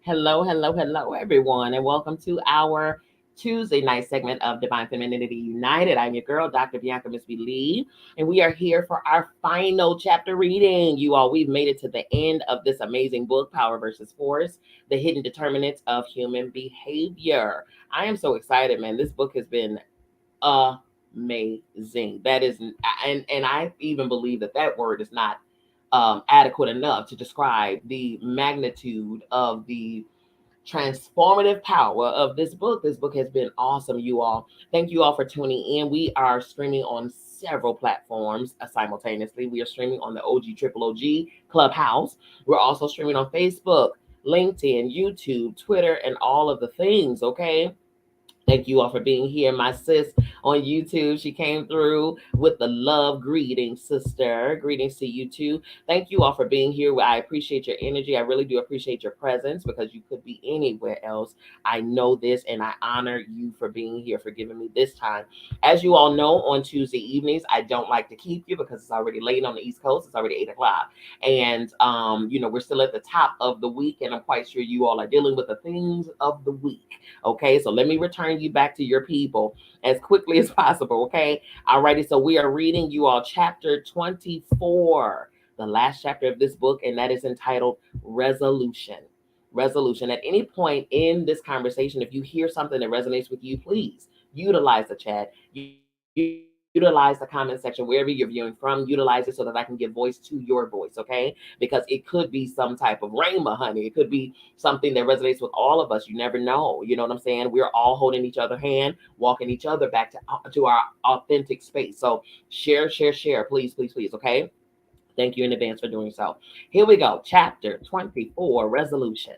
Hello, everyone, and welcome to our Tuesday night segment of Divine Femininity United. I'm your girl, Dr. Bianca Miss Lee, and we are here for our final chapter reading. You all, we've made it to the end of this amazing book, Power versus Force: The Hidden Determinants of Human Behavior. I am so excited, man. This book has been amazing. That is, and I even believe that word is not adequate enough to describe the magnitude of the transformative power of this book. This book has been awesome, you all. Thank you all for tuning in. We are streaming on several platforms simultaneously. We are streaming on the OG Clubhouse. We're also streaming on Facebook, LinkedIn, YouTube, Twitter, and all of the things, okay? Thank you all for being here. My sis on YouTube, she came through with the love greeting, sister. Greetings to you too. Thank you all for being here. I appreciate your energy. I really do appreciate your presence because you could be anywhere else. I know this and I honor you for being here, for giving me this time. As you all know, on Tuesday evenings, I don't like to keep you because it's already late on the East Coast. It's already 8 o'clock. And, we're still at the top of the week, and I'm quite sure you all are dealing with the things of the week. Okay, so let me return you back to your people as quickly as possible. Okay, alrighty. So we are reading you all chapter 24, the last chapter of this book, and that is entitled Resolution. Resolution. At any point in this conversation, if you hear something that resonates with you, please utilize the chat. Utilize the comment section wherever you're viewing from. Utilize it so that I can give voice to your voice, okay? Because it could be some type of rhema, honey. It could be something that resonates with all of us. You never know. You know what I'm saying? We're all holding each other's hand, walking each other back to our authentic space. So share, please, okay? Thank you in advance for doing so. Here we go. Chapter 24, Resolution.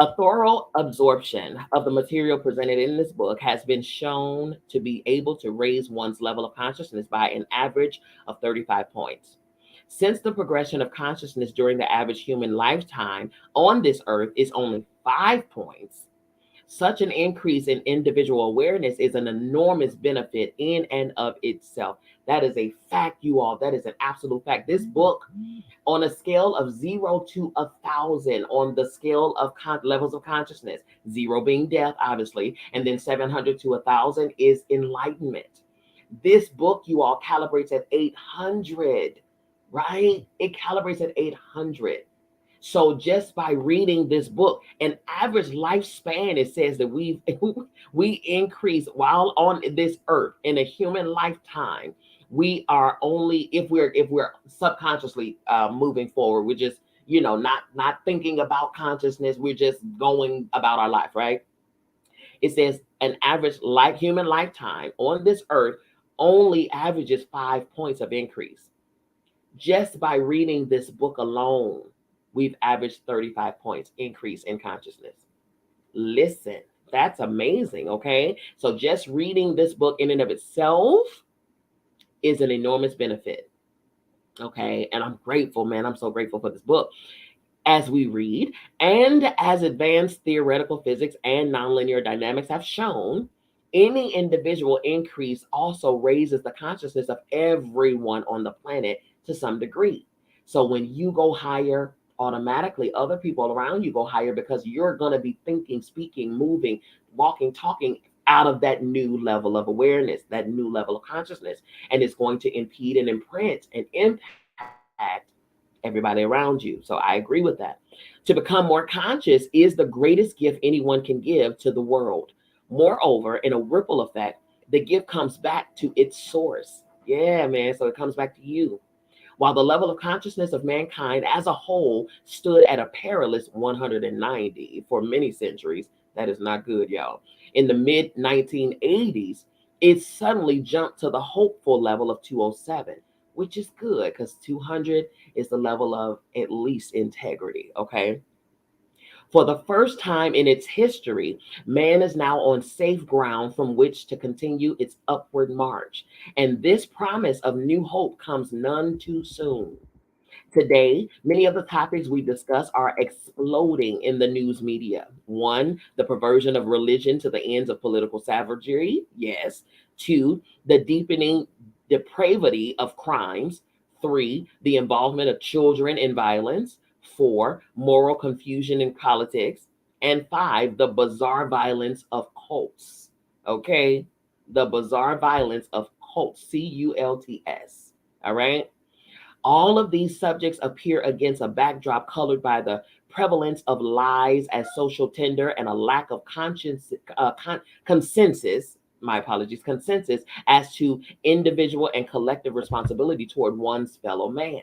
A thorough absorption of the material presented in this book has been shown to be able to raise one's level of consciousness by an average of 35 points. Since the progression of consciousness during the average human lifetime on this earth is only 5 points, such an increase in individual awareness is an enormous benefit in and of itself. That is a fact, you all. That is an absolute fact. This book, on a scale of 0 to 1,000, on the scale of levels of consciousness, 0 being death, obviously, and then 700 to 1,000 is enlightenment. This book, you all, calibrates at 800, right? It calibrates at 800. So just by reading this book, an average lifespan, it says that we increase while on this earth in a human lifetime. We are only, if we're subconsciously moving forward, we're just not thinking about consciousness. We're just going about our life, right? It says an average human lifetime on this earth only averages 5 points of increase. Just by reading this book alone, we've averaged 35 points increase in consciousness. Listen, that's amazing, okay? So just reading this book in and of itself is an enormous benefit, okay? And I'm grateful, man. I'm so grateful for this book. As we read, and as advanced theoretical physics and nonlinear dynamics have shown, any individual increase also raises the consciousness of everyone on the planet to some degree. So when you go higher, automatically other people around you go higher because you're going to be thinking, speaking, moving, walking, talking out of that new level of awareness, that new level of consciousness. And it's going to impede and imprint and impact everybody around you. So I agree with that. To become more conscious is the greatest gift anyone can give to the world. Moreover, in a ripple effect, the gift comes back to its source. Yeah, man. So it comes back to you. While the level of consciousness of mankind as a whole stood at a perilous 190 for many centuries, that is not good, y'all. In the mid 1980s, it suddenly jumped to the hopeful level of 207, which is good because 200 is the level of at least integrity, okay? For the first time in its history, man is now on safe ground from which to continue its upward march. And this promise of new hope comes none too soon. Today, many of the topics we discuss are exploding in the news media. One, the perversion of religion to the ends of political savagery. Yes. Two, the deepening depravity of crimes. Three, the involvement of children in violence. Four, moral confusion in politics. And 5, the bizarre violence of cults. Okay? The bizarre violence of cults, CULTS. All right? All of these subjects appear against a backdrop colored by the prevalence of lies as social tender and a lack of consensus. My apologies, consensus as to individual and collective responsibility toward one's fellow man.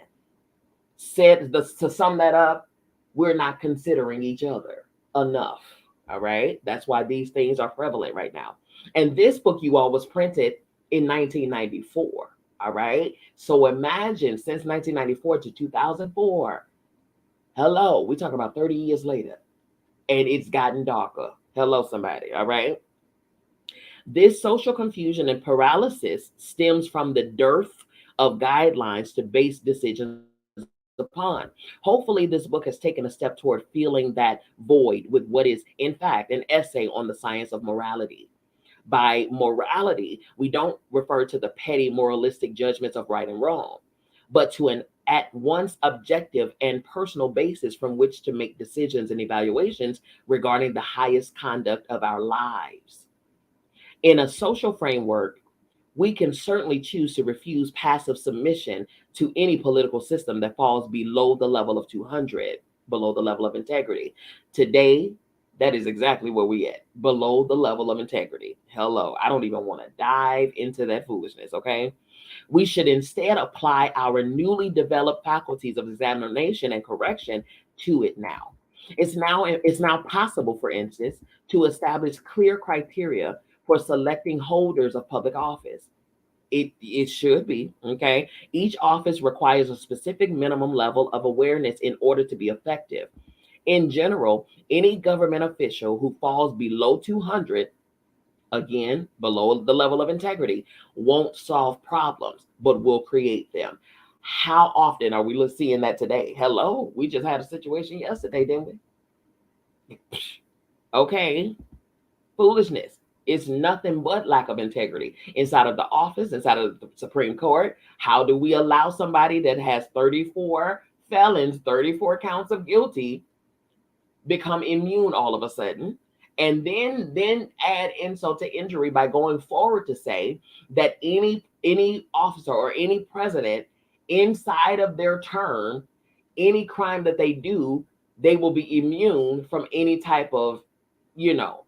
To sum that up, we're not considering each other enough. All right. That's why these things are prevalent right now. And this book, you all, was printed in 1994. All right. So imagine since 1994 to 2004. Hello. We talk about 30 years later. And it's gotten darker. Hello, somebody. All right. This social confusion and paralysis stems from the dearth of guidelines to base decisions upon. Hopefully, this book has taken a step toward filling that void with what is, in fact, an essay on the science of morality. By morality, we don't refer to the petty moralistic judgments of right and wrong, but to an at once objective and personal basis from which to make decisions and evaluations regarding the highest conduct of our lives. In a social framework, we can certainly choose to refuse passive submission to any political system that falls below the level of 200, below the level of integrity. Today, that is exactly where we at, below the level of integrity. Hello, I don't even want to dive into that foolishness, okay? We should instead apply our newly developed faculties of examination and correction to it now. It's now possible, for instance, to establish clear criteria for selecting holders of public office. It should be, okay? Each office requires a specific minimum level of awareness in order to be effective. In general, any government official who falls below 200, again, below the level of integrity, won't solve problems, but will create them. How often are we seeing that today? Hello, we just had a situation yesterday, didn't we? Okay, foolishness. It's nothing but lack of integrity inside of the office, inside of the Supreme Court. How do we allow somebody that has 34 felons, 34 counts of guilty, become immune all of a sudden? And then add insult to injury by going forward to say that any officer or any president inside of their term, any crime that they do, they will be immune from any type of, you know,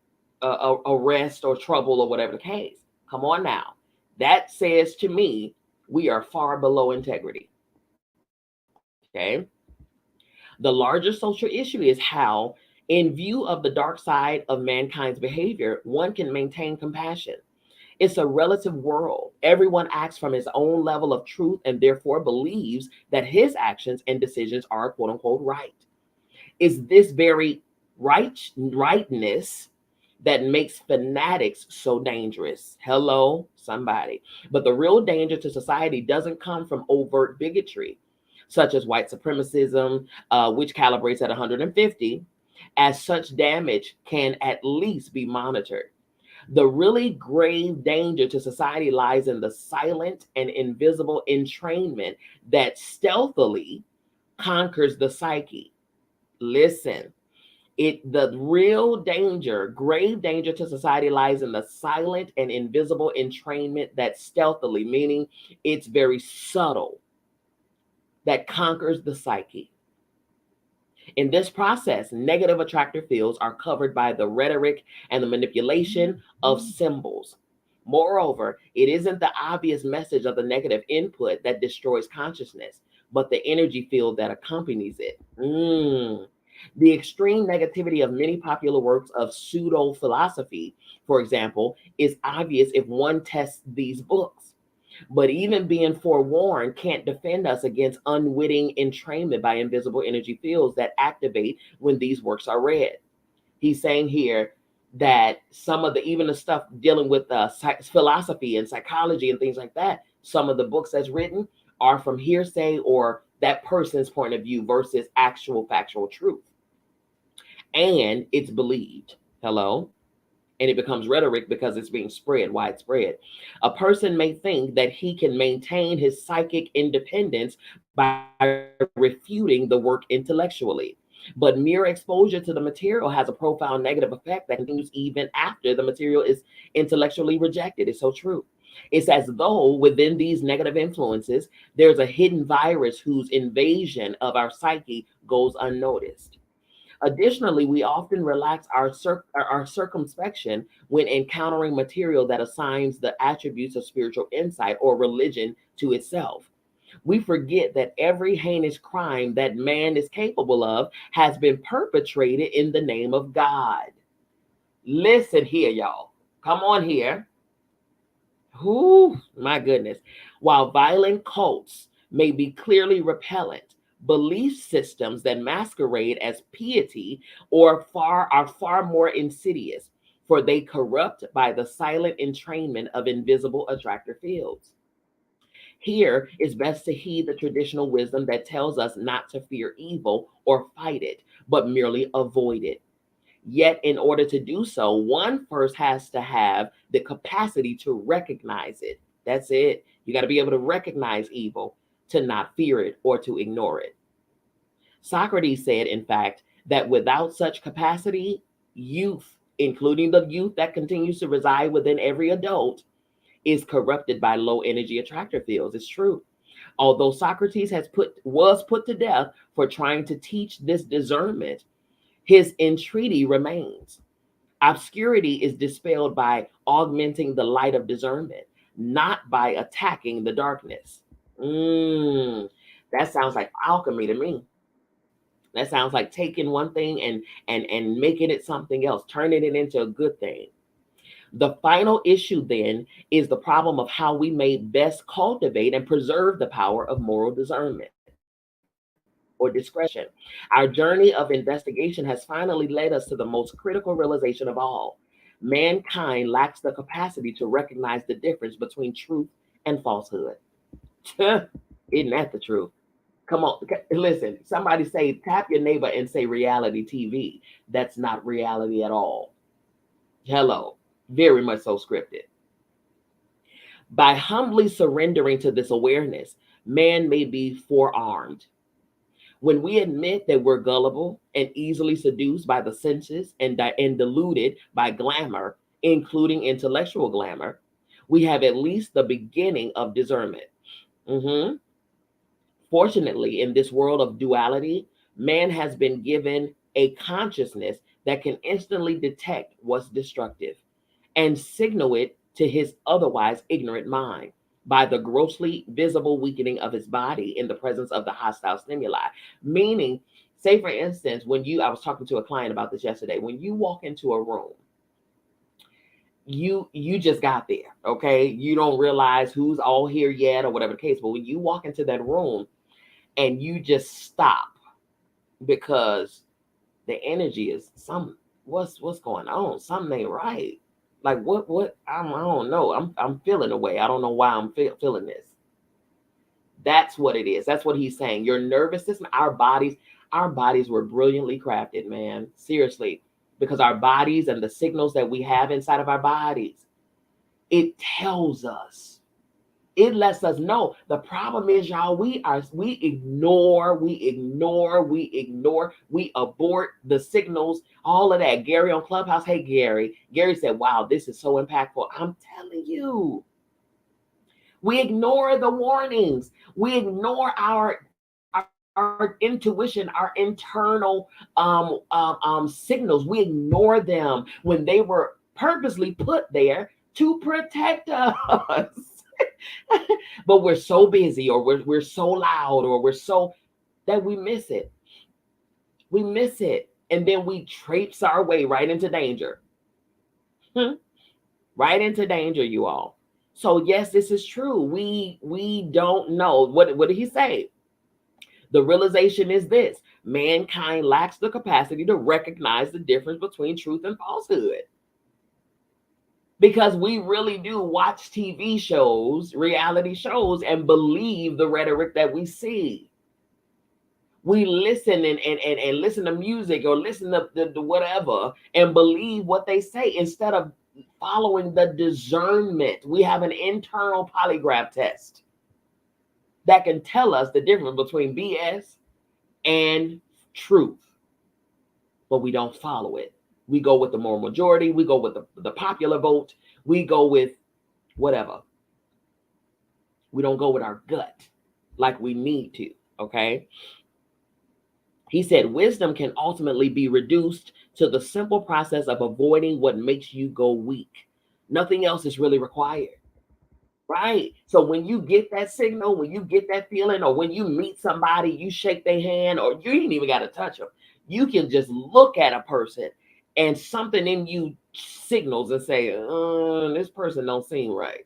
arrest or trouble or whatever the case. Come on now. That says to me, we are far below integrity. Okay. The larger social issue is how, in view of the dark side of mankind's behavior, one can maintain compassion. It's a relative world. Everyone acts from his own level of truth and therefore believes that his actions and decisions are quote unquote right. It's this very rightness that makes fanatics so dangerous. Hello, somebody. But the real danger to society doesn't come from overt bigotry, such as white supremacism, which calibrates at 150, as such damage can at least be monitored. The really grave danger to society lies in the silent and invisible entrainment that stealthily conquers the psyche. Listen, the real danger, grave danger to society lies in the silent and invisible entrainment that stealthily, meaning it's very subtle, that conquers the psyche. In this process, negative attractor fields are covered by the rhetoric and the manipulation of symbols. Moreover, it isn't the obvious message of the negative input that destroys consciousness, but the energy field that accompanies it. The extreme negativity of many popular works of pseudo philosophy, for example, is obvious if one tests these books. But even being forewarned can't defend us against unwitting entrainment by invisible energy fields that activate when these works are read. He's saying here that some of even the stuff dealing with philosophy and psychology and things like that, some of the books that's written are from hearsay or that person's point of view versus actual factual truth. And it's believed. Hello? And it becomes rhetoric because it's being spread widespread. A person may think that he can maintain his psychic independence by refuting the work intellectually. But mere exposure to the material has a profound negative effect that continues even after the material is intellectually rejected. It's so true. It's as though within these negative influences, there's a hidden virus whose invasion of our psyche goes unnoticed. Additionally, we often relax our circumspection when encountering material that assigns the attributes of spiritual insight or religion to itself. We forget that every heinous crime that man is capable of has been perpetrated in the name of God. Listen here, y'all. Come on here. Whoo, my goodness. While violent cults may be clearly repellent, belief systems that masquerade as piety are far more insidious, for they corrupt by the silent entrainment of invisible attractor fields. Here it's best to heed the traditional wisdom that tells us not to fear evil or fight it, but merely avoid it. Yet, in order to do so, one first has to have the capacity to recognize it. That's it. You got to be able to recognize evil, to not fear it or to ignore it. Socrates said, in fact, that without such capacity, youth, including the youth that continues to reside within every adult, is corrupted by low energy attractor fields. It's true. Although Socrates was put to death for trying to teach this discernment, his entreaty remains. Obscurity is dispelled by augmenting the light of discernment, not by attacking the darkness. That sounds like alchemy to me. That sounds like taking one thing and making it something else, turning it into a good thing. The final issue then is the problem of how we may best cultivate and preserve the power of moral discernment or discretion. Our journey of investigation has finally led us to the most critical realization of all. Mankind lacks the capacity to recognize the difference between truth and falsehood. Isn't that the truth? Come on, listen. Somebody say, tap your neighbor and say reality TV. That's not reality at all. Hello. Very much so scripted. By humbly surrendering to this awareness, man may be forearmed. When we admit that we're gullible and easily seduced by the senses and deluded by glamour, including intellectual glamour, we have at least the beginning of discernment. Fortunately, in this world of duality, man has been given a consciousness that can instantly detect what's destructive and signal it to his otherwise ignorant mind by the grossly visible weakening of his body in the presence of the hostile stimuli. Meaning, say for instance, I was talking to a client about this yesterday, when you walk into a room, you just got there, okay? You don't realize who's all here yet or whatever the case, but when you walk into that room and you just stop because the energy is what's going on? Something ain't right. Like what? I don't know. I'm feeling a way. I don't know why I'm feeling this. That's what it is. That's what he's saying. Your nervous system, our bodies were brilliantly crafted, man. Seriously, because our bodies and the signals that we have inside of our bodies, it tells us. It lets us know. The problem is, y'all, we ignore, we abort the signals, all of that. Gary on Clubhouse. Hey, Gary. Gary said, wow, this is so impactful. I'm telling you. We ignore the warnings. We ignore our intuition, our internal signals. We ignore them when they were purposely put there to protect us. But we're so busy, or we're so loud, or we're so that we miss it. We miss it. And then we traipse our way right into danger. Right into danger, you all. So yes, this is true. We don't know. What did he say? The realization is this: mankind lacks the capacity to recognize the difference between truth and falsehood. Because we really do watch TV shows, reality shows, and believe the rhetoric that we see. We listen and listen to music or listen to whatever and believe what they say instead of following the discernment. We have an internal polygraph test that can tell us the difference between BS and truth. but we don't follow it. We go with the moral majority. We go with the popular vote. We go with whatever. We don't go with our gut like we need to, okay? He said wisdom can ultimately be reduced to the simple process of avoiding what makes you go weak. Nothing else is really required, right? So when you get that signal, when you get that feeling, or when you meet somebody, you shake their hand, or you ain't even got to touch them. You can just look at a person and something in you signals and say, this person don't seem right.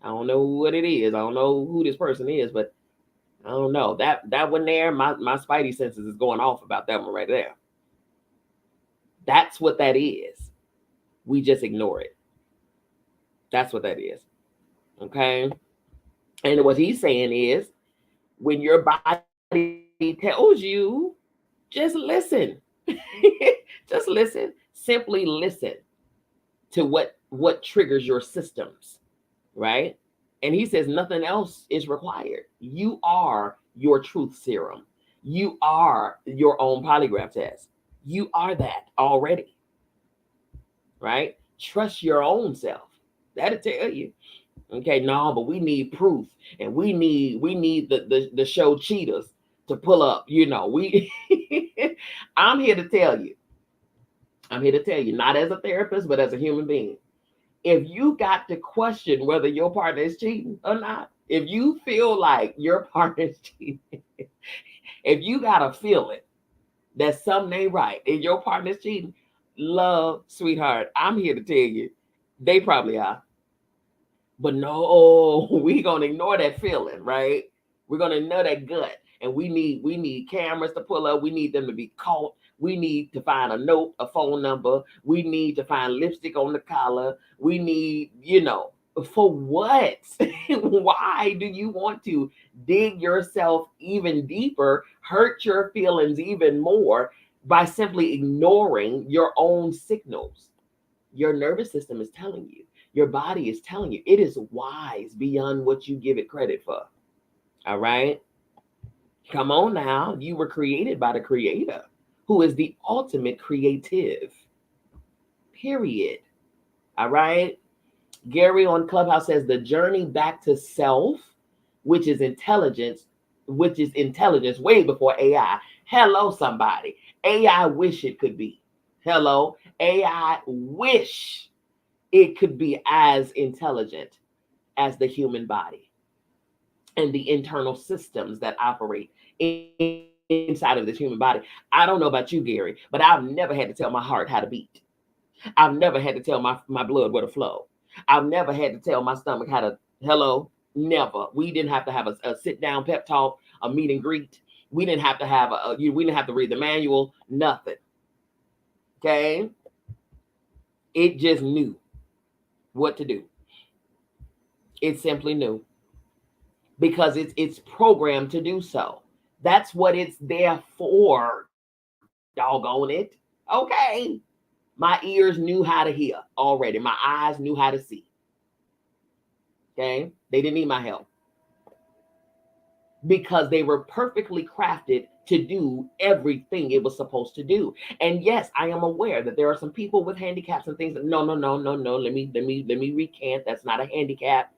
I don't know what it is. I don't know who this person is, but I don't know. That one there, my spidey senses is going off about that one right there. That's what that is. We just ignore it. That's what that is. Okay. And what he's saying is when your body tells you, just listen. Just listen. Simply listen to what triggers your systems, right? And he says nothing else is required. You are your truth serum. You are your own polygraph test. You are that already, right? Trust your own self. That'll tell you. Okay, no, but we need proof, and we need the show cheaters to pull up. We. I'm here to tell you. I'm here to tell you, not as a therapist, but as a human being. If you got to question whether your partner is cheating or not, if you feel like your partner is cheating, if you got a feeling that something ain't right and your partner is cheating, love, sweetheart, I'm here to tell you, they probably are. But no, we gonna ignore that feeling, right? We're gonna ignore that gut, and we need cameras to pull up. We need them to be caught. We need to find a note, a phone number. We need to find lipstick on the collar. We need, for what? Why do you want to dig yourself even deeper, hurt your feelings even more by simply ignoring your own signals? Your nervous system is telling you. Your body is telling you. It is wise beyond what you give it credit for. All right? Come on now. You were created by the Creator, who is the ultimate creative. Period. All right? Gary on Clubhouse says the journey back to self, which is intelligence way before AI. Hello, somebody. AI wish it could be. Hello? AI wish it could be as intelligent as the human body and the internal systems that operate inside of this human body. I don't know about you, Gary, but I've never had to tell my heart how to beat. I've never had to tell my blood where to flow. I've never had to tell my stomach how to, hello, never. We didn't have to have a sit-down pep talk, a meet and greet. We didn't have to have we didn't have to read the manual, nothing. Okay? It just knew what to do. It simply knew because it's programmed to do so. That's what it's there for. Doggone it. Okay. My ears knew how to hear already. My eyes knew how to see. Okay. They didn't need my help because they were perfectly crafted to do everything it was supposed to do. And yes, I am aware that there are some people with handicaps and things. No. Let me recant. That's not a handicap.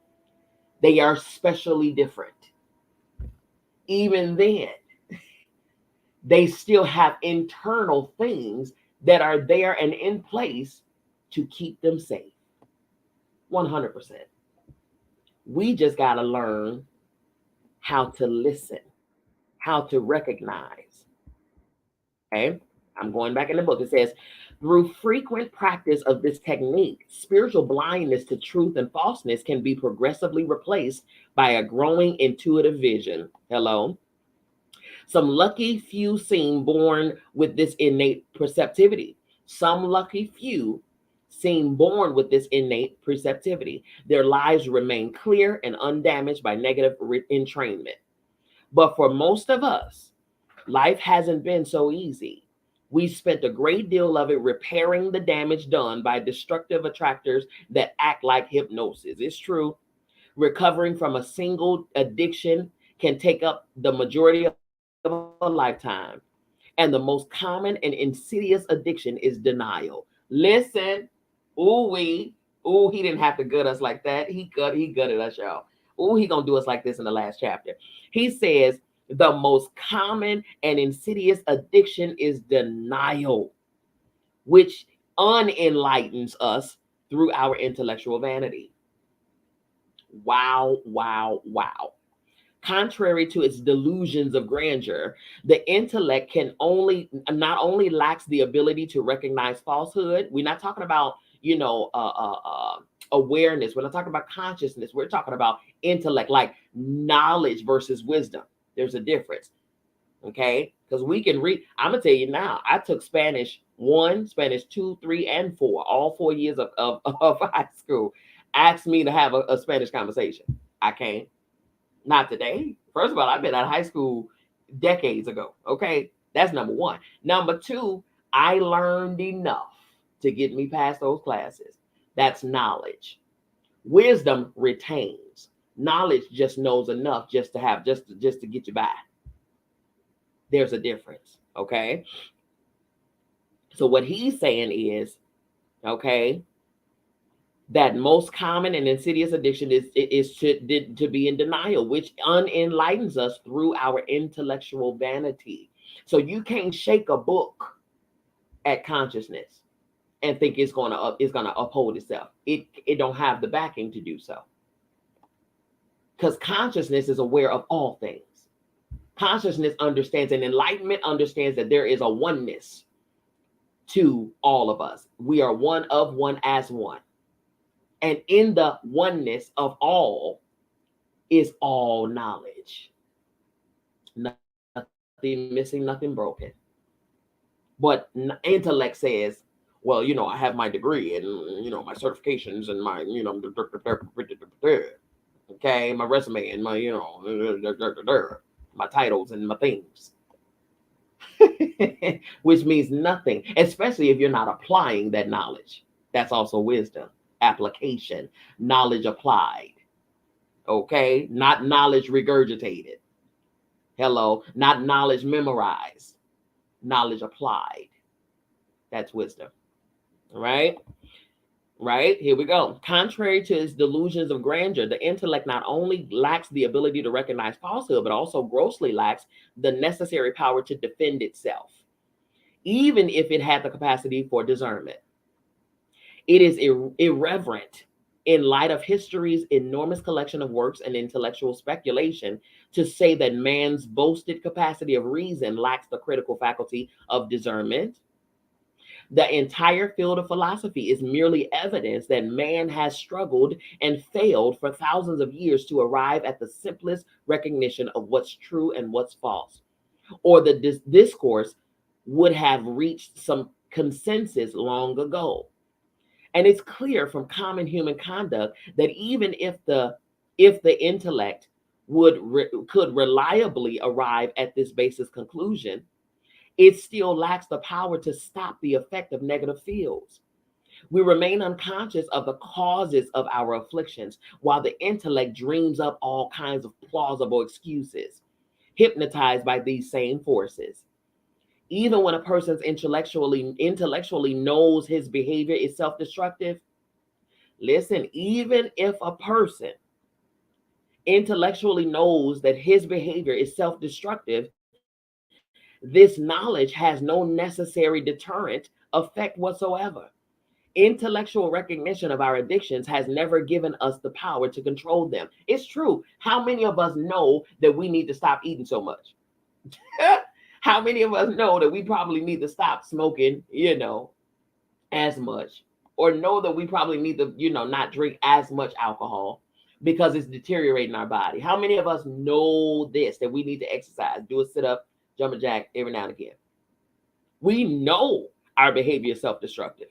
They are specially different. Even then, they still have internal things that are there and in place to keep them safe. 100%. We just got to learn how to listen, how to recognize. Okay. I'm going back in the book. It says, through frequent practice of this technique, spiritual blindness to truth and falseness can be progressively replaced by a growing intuitive vision. Hello. Some lucky few seem born with this innate perceptivity. Some lucky few seem born with this innate perceptivity. Their lives remain clear and undamaged by negative entrainment. But for most of us, life hasn't been so easy. We spent a great deal of it repairing the damage done by destructive attractors that act like hypnosis. It's true. Recovering from a single addiction can take up the majority of a lifetime. And the most common and insidious addiction is denial. Listen, ooh we, ooh he didn't have to gut us like that. He gutted us, y'all. Ooh, he gonna do us like this in the last chapter. He says the most common and insidious addiction is denial, which unenlightens us through our intellectual vanity. Wow, wow, wow. Contrary to its delusions of grandeur, the intellect can only not only lacks the ability to recognize falsehood. We're not talking about, awareness. We're not talking about consciousness. We're talking about intellect, like knowledge versus wisdom. There's a difference. Okay, because we can read. I'm gonna tell you now, I took Spanish 1, Spanish 2, 3, and 4, all 4 years of high school. Asked me to have a Spanish conversation. I can't. Not today. First of all, I've been out of high school decades ago. Okay, that's number one. Number two, I learned enough to get me past those classes. That's knowledge. Wisdom retains. Knowledge just knows enough just to have just to get you by. There's a difference. Okay. So what he's saying is, okay, that most common and insidious addiction is to be in denial, which unenlightens us through our intellectual vanity. So you can't shake a book at consciousness and think it's gonna uphold itself. It don't have the backing to do so, because consciousness is aware of all things. Consciousness understands, and enlightenment understands that there is a oneness to all of us. We are one of one as one. And in the oneness of all is all knowledge. Nothing missing, nothing broken. But intellect says, well, I have my degree and, my certifications and my, okay, my resume and my, my titles and my things. Which means nothing, especially if you're not applying that knowledge. That's also wisdom, application, knowledge applied. Okay, not knowledge regurgitated. Hello, not knowledge memorized, knowledge applied. That's wisdom. All right. Right, here we go. Contrary to its delusions of grandeur, the intellect not only lacks the ability to recognize falsehood, but also grossly lacks the necessary power to defend itself, even if it had the capacity for discernment. It is irreverent in light of history's enormous collection of works and intellectual speculation to say that man's boasted capacity of reason lacks the critical faculty of discernment. The entire field of philosophy is merely evidence that man has struggled and failed for thousands of years to arrive at the simplest recognition of what's true and what's false, or the discourse would have reached some consensus long ago. And it's clear from common human conduct that even if the intellect could reliably arrive at this basis conclusion, it still lacks the power to stop the effect of negative fields. We remain unconscious of the causes of our afflictions, while the intellect dreams up all kinds of plausible excuses, hypnotized by these same forces. Even when a person's intellectually knows his behavior is self-destructive, listen, even if a person intellectually knows that his behavior is self-destructive, this knowledge has no necessary deterrent effect whatsoever. Intellectual recognition of our addictions has never given us the power to control them. It's true. How many of us know that we need to stop eating so much? How many of us know that we probably need to stop smoking, as much, or know that we probably need to, not drink as much alcohol because it's deteriorating our body? How many of us know this, that we need to exercise, do a sit up, jump a jack every now and again? We know our behavior is self-destructive,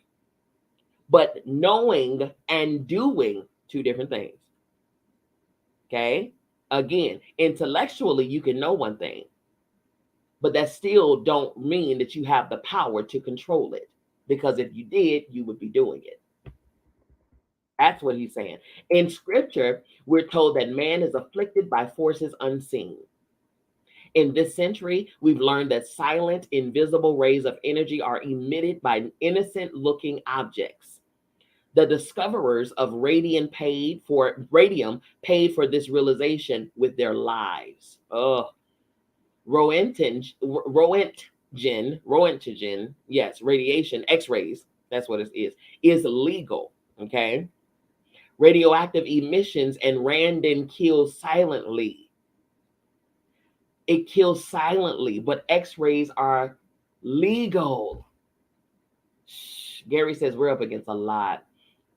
but knowing and doing two different things. Okay. Again, intellectually, you can know one thing, but that still don't mean that you have the power to control it, because if you did, you would be doing it. That's what he's saying. In scripture, we're told that man is afflicted by forces unseen. In this century, we've learned that silent, invisible rays of energy are emitted by innocent looking objects. The discoverers of radium paid for this realization with their lives. Roentgen, yes, radiation, X-rays, that's what it is legal. Okay. Radioactive emissions and randon kills silently. It kills silently, but X-rays are legal. Gary says we're up against a lot,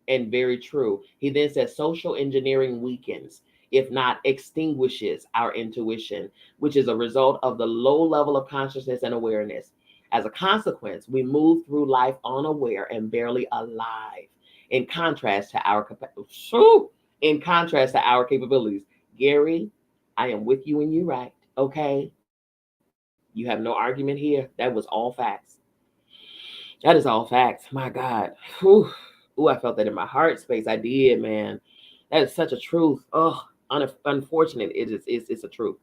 and very true. He then says social engineering weakens, if not extinguishes, our intuition, which is a result of the low level of consciousness and awareness. As a consequence, we move through life unaware and barely alive. In contrast to our capabilities. Gary, I am with you and you right. Okay. You have no argument here. That was all facts. That is all facts. My God. Whew. Ooh, I felt that in my heart space. I did, man. That is such a truth. Oh, unfortunate. It's a truth.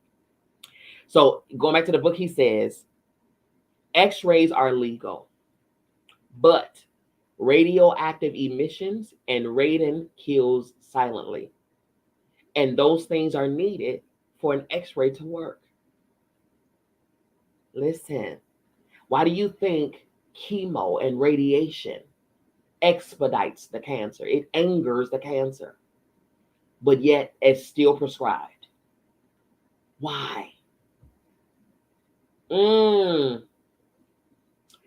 So going back to the book, he says, X-rays are legal, but radioactive emissions and radon kills silently. And those things are needed for an X-ray to work. Listen, why do you think chemo and radiation expedites the cancer? It angers the cancer, but yet it's still prescribed. Why?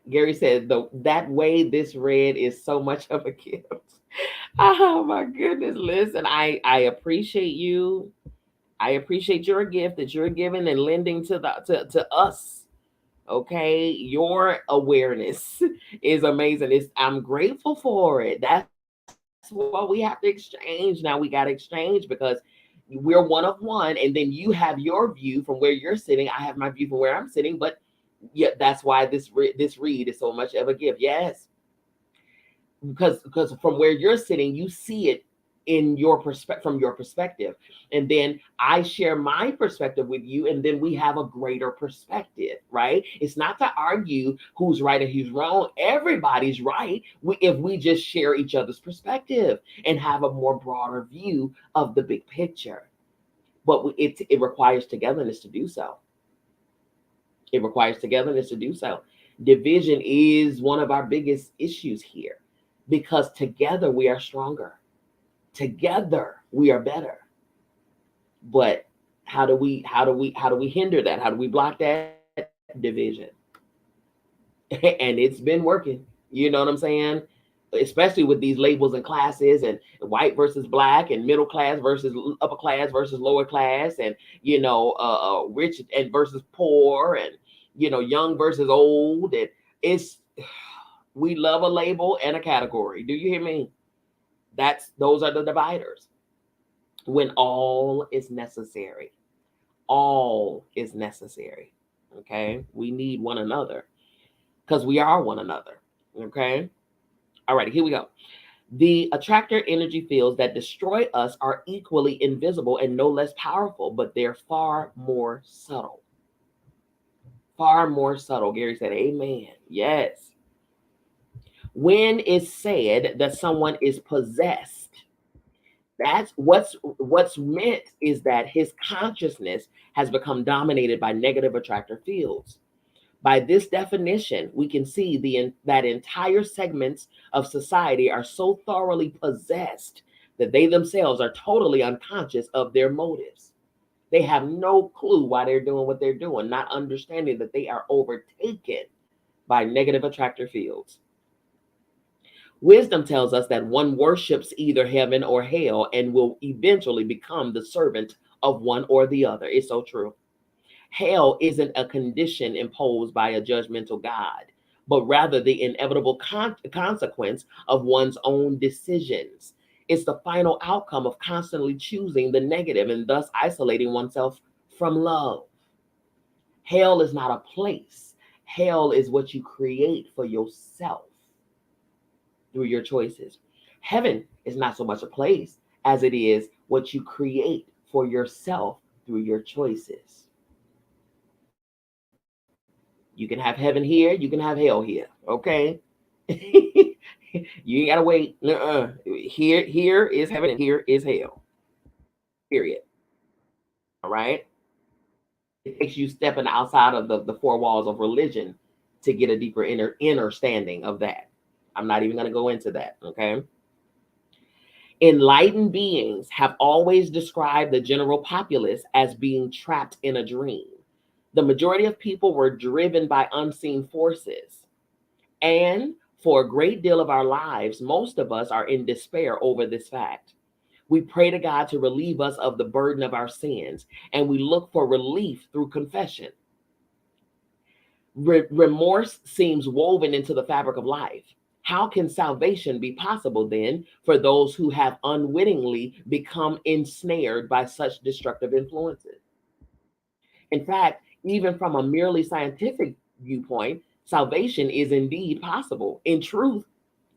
Gary said, that way this read is so much of a gift. Oh my goodness. Listen, I appreciate you. I appreciate your gift that you're giving and lending to us. Okay. Your awareness is amazing. I'm grateful for it. That's what we have to exchange. Now we got to exchange because we're one of one. And then you have your view from where you're sitting. I have my view from where I'm sitting. But yeah, that's why this read is so much of a gift. Yes. Because from where you're sitting, you see it in your from your perspective, and then I share my perspective with you, and then we have a greater perspective, right? It's not to argue who's right and who's wrong. Everybody's right if we just share each other's perspective and have a more broader view of the big picture. But it requires togetherness to do so. It requires togetherness to do so. Division is one of our biggest issues here, because together we are stronger. Together we are better. But how do we hinder that? How do we block that? Division. And it's been working. You know what I'm saying? Especially with these labels and classes, and white versus black, and middle class versus upper class versus lower class, and rich and versus poor, and young versus old. And we love a label and a category. Do you hear me? Those are the dividers. When all is necessary. All is necessary. Okay? We need one another because we are one another. Okay? All right, here we go. The attractor energy fields that destroy us are equally invisible and no less powerful, but they're far more subtle. Far more subtle. Gary said, amen. Yes. When it's said that someone is possessed, that's what's meant is that his consciousness has become dominated by negative attractor fields. By this definition, we can see that entire segments of society are so thoroughly possessed that they themselves are totally unconscious of their motives. They have no clue why they're doing what they're doing, not understanding that they are overtaken by negative attractor fields. Wisdom tells us that one worships either heaven or hell and will eventually become the servant of one or the other. It's so true. Hell isn't a condition imposed by a judgmental God, but rather the inevitable consequence of one's own decisions. It's the final outcome of constantly choosing the negative and thus isolating oneself from love. Hell is not a place. Hell is what you create for yourself through your choices. Heaven is not so much a place as it is what you create for yourself through your choices. You can have heaven here, you can have hell here. Okay. You ain't gotta wait. Here is heaven and here is hell. Period. All right. It takes you stepping outside of the four walls of religion to get a deeper understanding of that. I'm not even gonna go into that. Okay. Enlightened beings have always described the general populace as being trapped in a dream. The majority of people were driven by unseen forces. And for a great deal of our lives, most of us are in despair over this fact. We pray to God to relieve us of the burden of our sins, and we look for relief through confession. Remorse seems woven into the fabric of life. How can salvation be possible then for those who have unwittingly become ensnared by such destructive influences? In fact, even from a merely scientific viewpoint, salvation is indeed possible. In truth,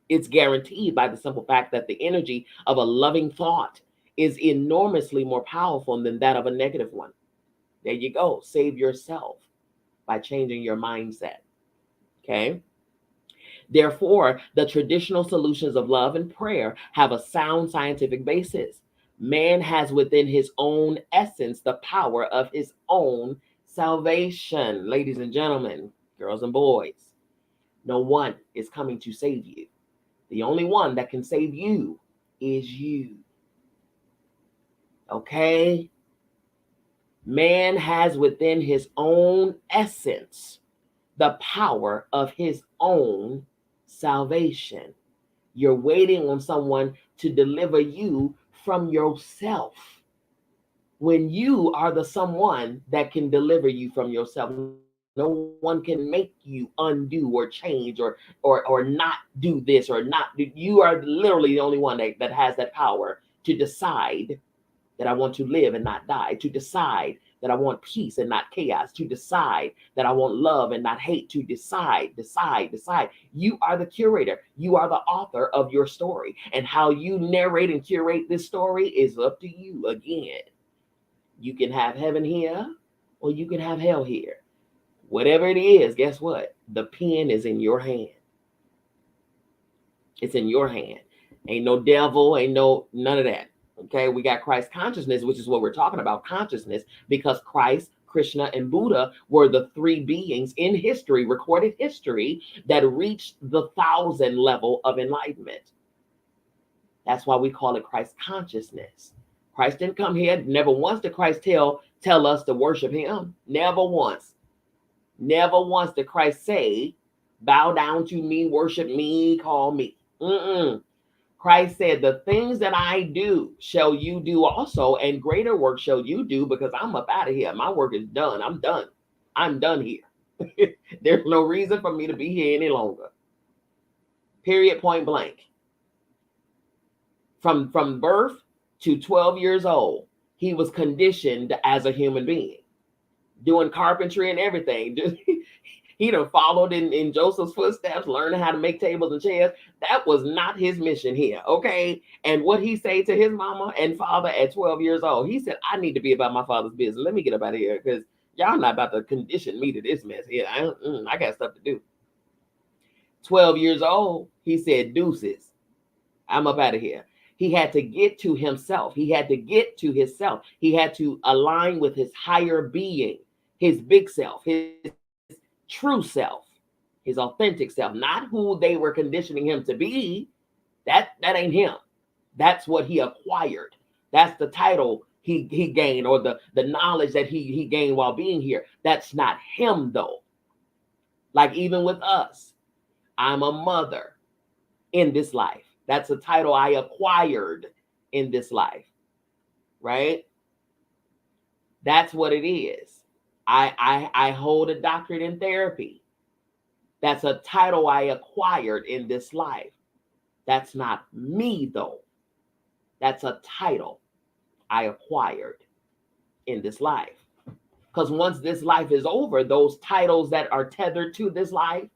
it's guaranteed by the simple fact that the energy of a loving thought is enormously more powerful than that of a negative one. There you go. Save yourself by changing your mindset. Okay. Therefore, the traditional solutions of love and prayer have a sound scientific basis. Man has within his own essence the power of his own salvation. Ladies and gentlemen, girls and boys, no one is coming to save you. The only one that can save you is you. Okay? Man has within his own essence the power of his own salvation. You're waiting on someone to deliver you from yourself when you are the someone that can deliver you from yourself. No one can make you undo or change or not do this or not do. You are literally the only one that has that power to decide that I want to live and not die, to decide that I want peace and not chaos, to decide that I want love and not hate, to decide. You are the curator. You are the author of your story. And how you narrate and curate this story is up to you. Again, you can have heaven here or you can have hell here. Whatever it is, guess what? The pen is in your hand. It's in your hand. Ain't no devil, ain't none of that. Okay, we got Christ consciousness, which is what we're talking about, consciousness, because Christ, Krishna, and Buddha were the three beings in history, recorded history, that reached the 1,000 level of enlightenment. That's why we call it Christ consciousness. Christ didn't come here. Never once did Christ tell us to worship him. Never once. Never once did Christ say, bow down to me, worship me, call me. Christ said, the things that I do shall you do also, and greater work shall you do, because I'm up out of here. My work is done. I'm done. I'm done here. There's no reason for me to be here any longer. Period, point blank. From birth to 12 years old, he was conditioned as a human being, doing carpentry and everything. He done followed in Joseph's footsteps, learning how to make tables and chairs. That was not his mission here, okay? And what he said to his mama and father at 12 years old, he said, I need to be about my father's business. Let me get up out of here, because y'all not about to condition me to this mess here. I got stuff to do. 12 years old, he said, deuces, I'm up out of here. He had to get to himself. He had to get to himself. He had to align with his higher being, his big self, his true self, his authentic self, not who they were conditioning him to be. That ain't him. That's what he acquired. That's the title he gained, or the knowledge that he gained while being here. That's not him though. Like even with us, I'm a mother in this life. That's a title I acquired in this life, right? That's what it is. I hold a doctorate in therapy. That's a title I acquired in this life. That's not me though. That's a title I acquired in this life. Because once this life is over, those titles that are tethered to this life,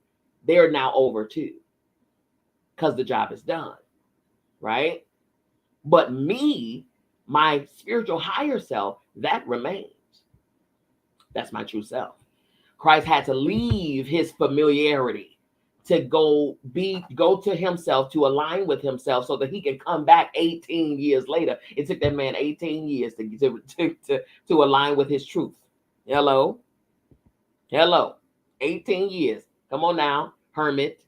they're now over too. Because the job is done, right? But me, my spiritual higher self, that remains. That's my true self. Christ had to leave his familiarity to go to himself, to align with himself so that he can come back 18 years later. It took that man 18 years to align with his truth. Hello. 18 years. Come on now, hermit.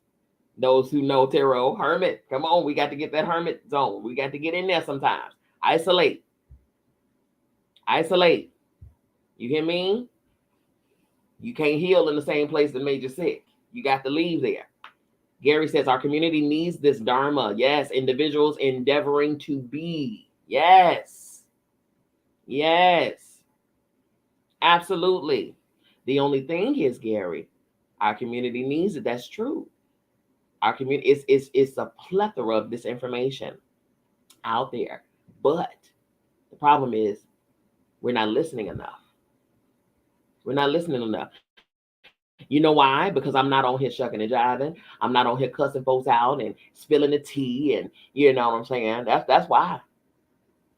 Those who know tarot, hermit. Come on, we got to get that hermit zone. We got to get in there sometimes. Isolate. You hear me? You can't heal in the same place that made you sick. You got to leave there. Gary says our community needs this dharma. Yes, individuals endeavoring to be. Yes, absolutely. The only thing is, Gary, our community needs it. That's true. Our community is a plethora of this information out there, but the problem is we're not listening enough. You know why? Because I'm not on here shucking and jiving. I'm not on here cussing folks out and spilling the tea, and you know what I'm saying. That's why.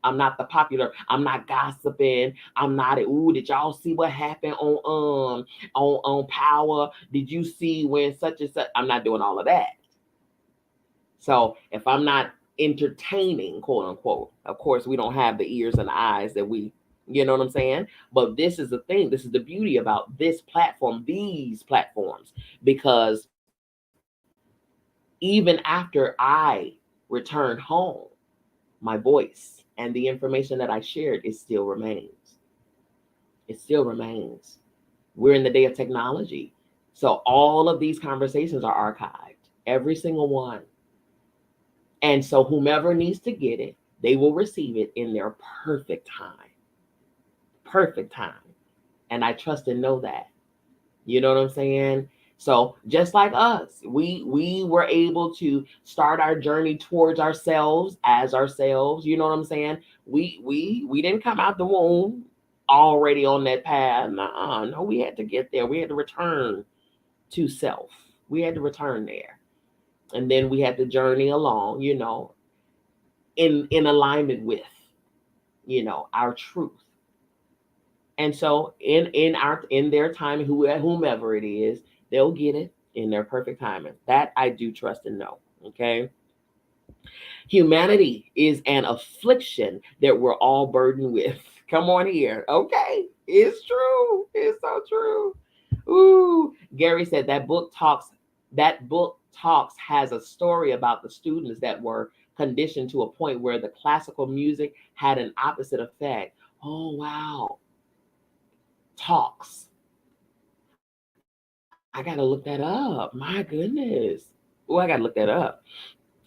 I'm not the popular. I'm not gossiping. I'm not. Ooh, did y'all see what happened on Power? Did you see when such and such? I'm not doing all of that. So if I'm not entertaining, quote unquote, of course we don't have the ears and the eyes that we, you know what I'm saying? But this is the thing. This is the beauty about this platform, these platforms, because even after I return home, my voice and the information that I shared, it still remains. It still remains. We're in the day of technology. So all of these conversations are archived, every single one. And so whomever needs to get it, they will receive it in their perfect time. Perfect time. And I trust and know that. You know what I'm saying? So just like us, we were able to start our journey towards ourselves as ourselves. You know what I'm saying? We didn't come out the womb already on that path. No, we had to get there. We had to return to self. We had to return there. And then we had to journey along, you know, in alignment with, you know, our truth. And so in their time, whomever it is, they'll get it in their perfect timing. That I do trust and know. Okay. Humanity is an affliction that we're all burdened with. Come on here. Okay. It's true. It's so true. Ooh. Gary said that book talks has a story about the students that were conditioned to a point where the classical music had an opposite effect. Oh, wow. Talks. I got to look that up. My goodness. Oh, I got to look that up.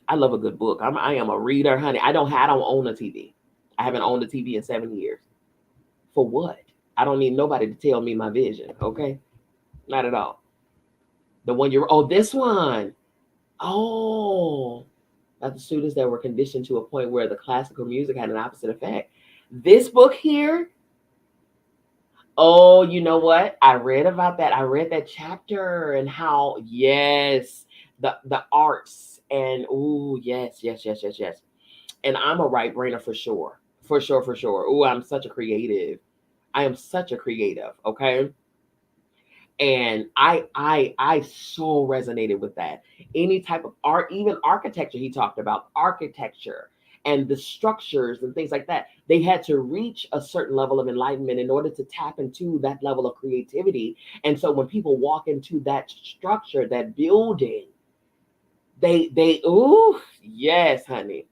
I love a good book. I am a reader, honey. I don't own a TV. I haven't owned a TV in 7 years. For what? I don't need nobody to tell me my vision. Okay. Not at all. The one this one. Oh, about the students that were conditioned to a point where the classical music had an opposite effect. This book here. Oh, you know what? I read about that. I read that chapter and how, yes, the arts and yes. And I'm a right brainer for sure. For sure. Oh, I'm such a creative. I am such a creative. Okay. And I so resonated with that. Any type of art, even architecture, he talked about architecture and the structures and things like that. They had to reach a certain level of enlightenment in order to tap into that level of creativity. And so when people walk into that structure, that building, they yes, honey.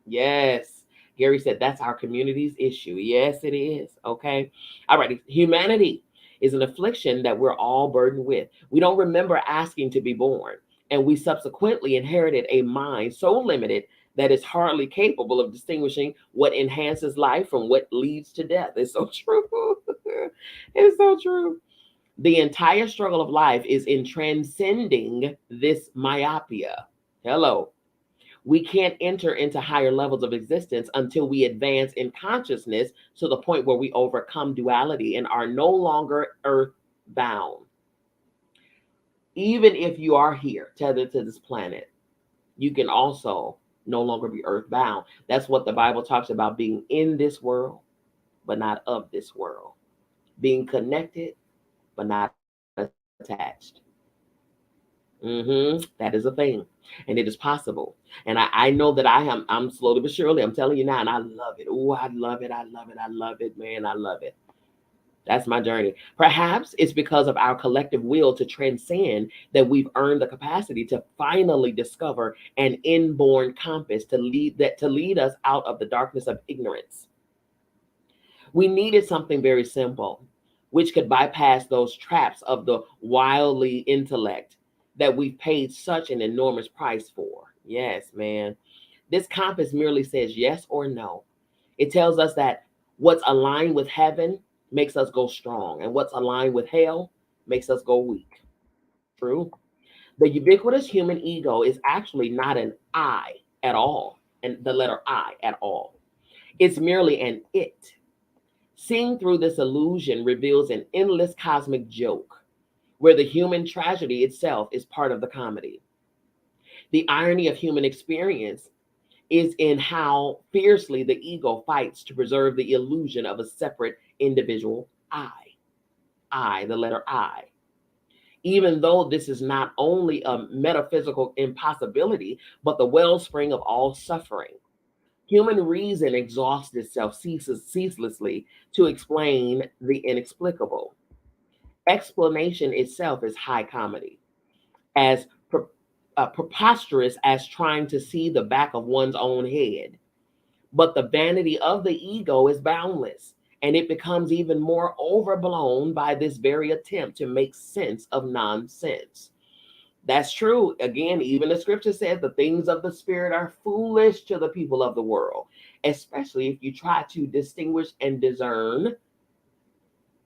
Yes. Gary said that's our community's issue. Yes, it is. Okay. All right. Humanity is an affliction that we're all burdened with. We don't remember asking to be born, and we subsequently inherited a mind so limited that it's hardly capable of distinguishing what enhances life from what leads to death. It's so true. It's so true. The entire struggle of life is in transcending this myopia. Hello. We can't enter into higher levels of existence until we advance in consciousness to the point where we overcome duality and are no longer earthbound. Even if you are here, tethered to this planet, you can also no longer be earthbound. That's what the Bible talks about, being in this world, but not of this world. Being connected, but not attached. That is a thing, and it is possible. And I know that I'm slowly but surely. I'm telling you now, and I love it. Oh, I love it. I love it. I love it, man. I love it. That's my journey. Perhaps it's because of our collective will to transcend that we've earned the capacity to finally discover an inborn compass to lead us out of the darkness of ignorance. We needed something very simple, which could bypass those traps of the wildly intellect that we've paid such an enormous price for. Yes, man. This compass merely says yes or no. It tells us that what's aligned with heaven makes us go strong, and what's aligned with hell makes us go weak. True. The ubiquitous human ego is actually not an I at all, and the letter I at all. It's merely an it. Seeing through this illusion reveals an endless cosmic joke where the human tragedy itself is part of the comedy. The irony of human experience is in how fiercely the ego fights to preserve the illusion of a separate individual I. I, the letter I. Even though this is not only a metaphysical impossibility, but the wellspring of all suffering. Human reason exhausts itself ceaselessly to explain the inexplicable. Explanation itself is high comedy, as preposterous as trying to see the back of one's own head. But the vanity of the ego is boundless, and it becomes even more overblown by this very attempt to make sense of nonsense. That's true. Again, even the scripture says the things of the spirit are foolish to the people of the world, especially if you try to distinguish and discern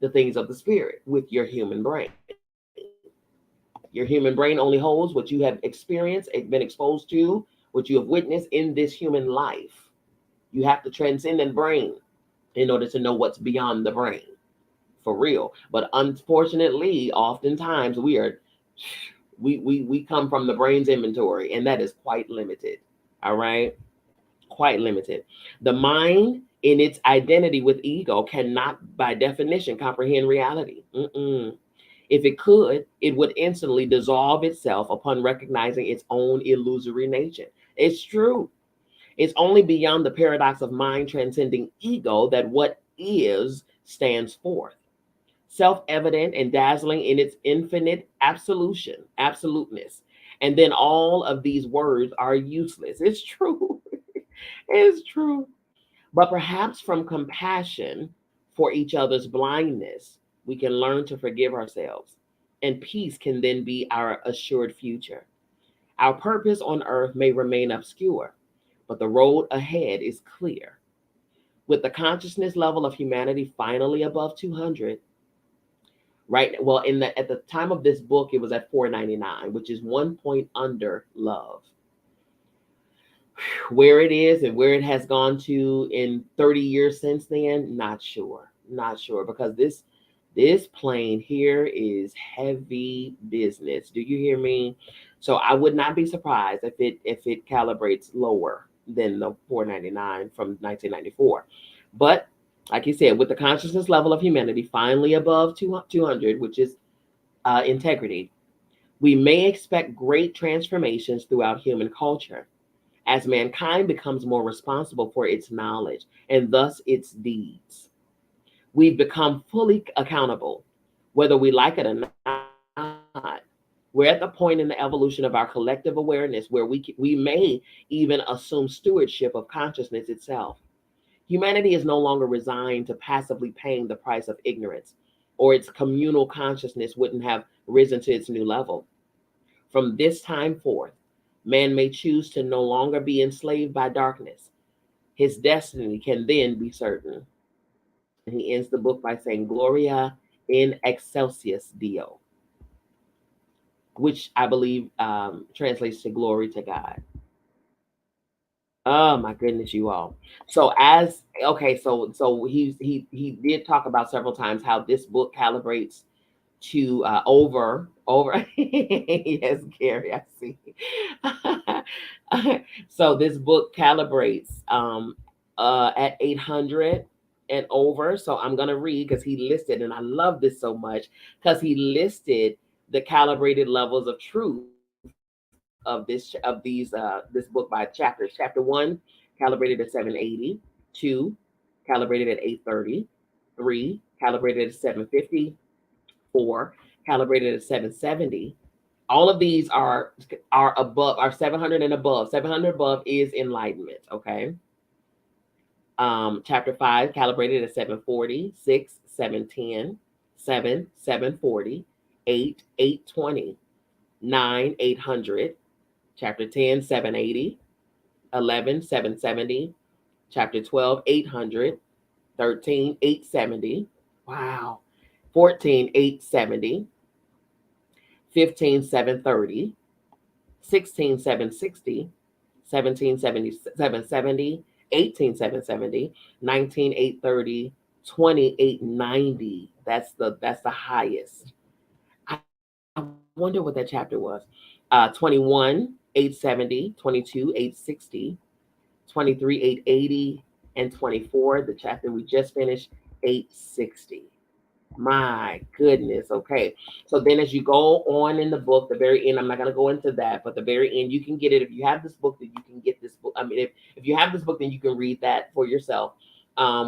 the things of the spirit with your human brain. Your human brain only holds what you have experienced, been exposed to, what you have witnessed in this human life. You have to transcend the brain in order to know what's beyond the brain, for real. But unfortunately, oftentimes we come from the brain's inventory, and that is quite limited. All right, quite limited. The mind, in its identity with ego, cannot, by definition, comprehend reality. If it could, it would instantly dissolve itself upon recognizing its own illusory nature. It's true. It's only beyond the paradox of mind transcending ego that what is stands forth, self-evident and dazzling in its infinite absoluteness. And then all of these words are useless. It's true. It's true. But perhaps from compassion for each other's blindness, we can learn to forgive ourselves, and peace can then be our assured future. Our purpose on earth may remain obscure, but the road ahead is clear. With the consciousness level of humanity finally above 200, right? Well, at the time of this book, it was at 499, which is 1 point under love. Where it is and where it has gone to in 30 years since then, not sure. Not sure, because this plane here is heavy business. Do you hear me? So I would not be surprised if it calibrates lower than the 499 from 1994. But like you said, with the consciousness level of humanity finally above 200, which is integrity, we may expect great transformations throughout human culture as mankind becomes more responsible for its knowledge and thus its deeds. We've become fully accountable, whether we like it or not. We're at the point in the evolution of our collective awareness where we may even assume stewardship of consciousness itself. Humanity is no longer resigned to passively paying the price of ignorance, or its communal consciousness wouldn't have risen to its new level. From this time forth, man may choose to no longer be enslaved by darkness. His destiny can then be certain. And he ends the book by saying, Gloria in excelsis Deo, which I believe translates to glory to God. Oh my goodness, you all. So he did talk about several times how this book calibrates to over yes, Gary, I see. So this book calibrates at 800 and over. So I'm gonna read because he listed, and I love this so much because he listed the calibrated levels of truth of this book by chapters. Chapter 1, calibrated at 780. 2, calibrated at 830. 3, calibrated at 750. 4, calibrated at 770. All of these are above, are 700 and above. 700 above is enlightenment. Okay. Chapter 5, calibrated at 740. 6, 710. 7, 740. 8, 820. 9, 800. Chapter 10, 780. 11, 770. Chapter 12, 800. 13, 870. Wow. 14, 870. 15, 730. 16, 760. 17, 770. 18, 770. 19, 830. 20, 890. That's the highest. I wonder what that chapter was. 21, 870. 22, 860. 23, 880. And 24, the chapter we just finished, 860. My goodness. Okay. So then as you go on in the book, the very end, I'm not going to go into that, but the very end, you can get it. If you have this book, then you can get this book. I mean, if you have this book, then you can read that for yourself,